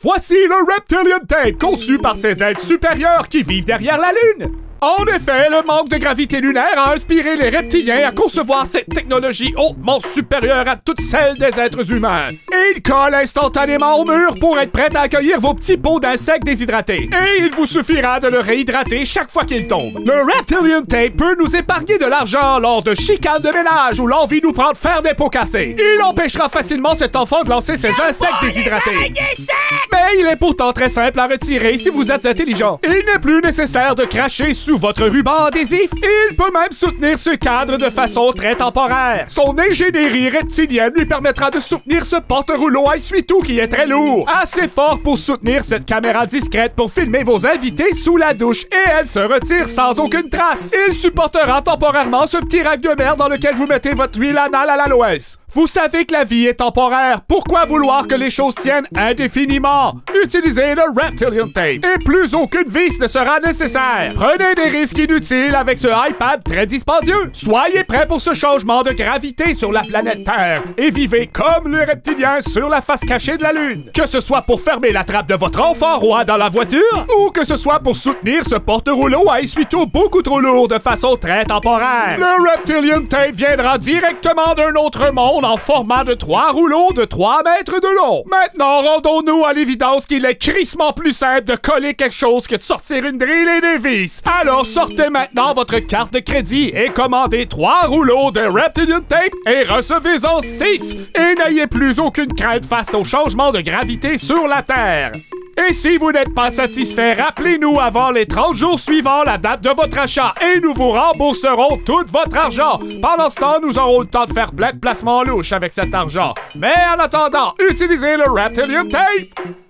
Voici le Reptilian Tape, conçu par ces êtres supérieurs qui vivent derrière la Lune. En effet, le manque de gravité lunaire a inspiré les reptiliens à concevoir cette technologie hautement supérieure à toutes celles des êtres humains. Ils collent instantanément au mur pour être prêts à accueillir vos petits pots d'insectes déshydratés. Et il vous suffira de le réhydrater chaque fois qu'il tombe. Le Reptilian Tape peut nous épargner de l'argent lors de chicanes de ménage ou l'envie nous prend de faire des pots cassés. Il empêchera facilement cet enfant de lancer ses insectes déshydratés. Mais il est pourtant très simple à retirer si vous êtes intelligent. Il n'est plus nécessaire de cracher sous votre ruban adhésif. Il peut même soutenir ce cadre de façon très temporaire. Son ingénierie reptilienne lui permettra de soutenir ce porte-rouleau à essuie-tout qui est très lourd. Assez fort pour soutenir cette caméra discrète pour filmer vos invités sous la douche et elle se retire sans aucune trace. Il supportera temporairement ce petit rack de merde dans lequel vous mettez votre huile anale à l'aloès. Vous savez que la vie est temporaire. Pourquoi vouloir que les choses tiennent indéfiniment? Utilisez le Reptilian Tape et plus aucune vis ne sera nécessaire. Prenez des risques inutiles avec ce iPad très dispendieux. Soyez prêts pour ce changement de gravité sur la planète Terre et vivez comme le reptilien sur la face cachée de la Lune. Que ce soit pour fermer la trappe de votre enfant roi dans la voiture ou que ce soit pour soutenir ce porte-rouleau à essuie-tout beaucoup trop lourd de façon très temporaire. Le Reptilian Tape viendra directement d'un autre monde en format de 3 rouleaux de 3 mètres de long. Maintenant, rendons-nous à l'évidence qu'il est crissement plus simple de coller quelque chose que de sortir une drille et des vis. Alors sortez maintenant votre carte de crédit et commandez 3 rouleaux de Reptilian Tape et recevez-en 6. Et n'ayez plus aucune crainte face au changement de gravité sur la Terre. Et si vous n'êtes pas satisfait, rappelez-nous avant les 30 jours suivants la date de votre achat et nous vous rembourserons tout votre argent. Pendant ce temps, nous aurons le temps de faire plein de placements louches avec cet argent. Mais en attendant, utilisez le Reptilian Tape!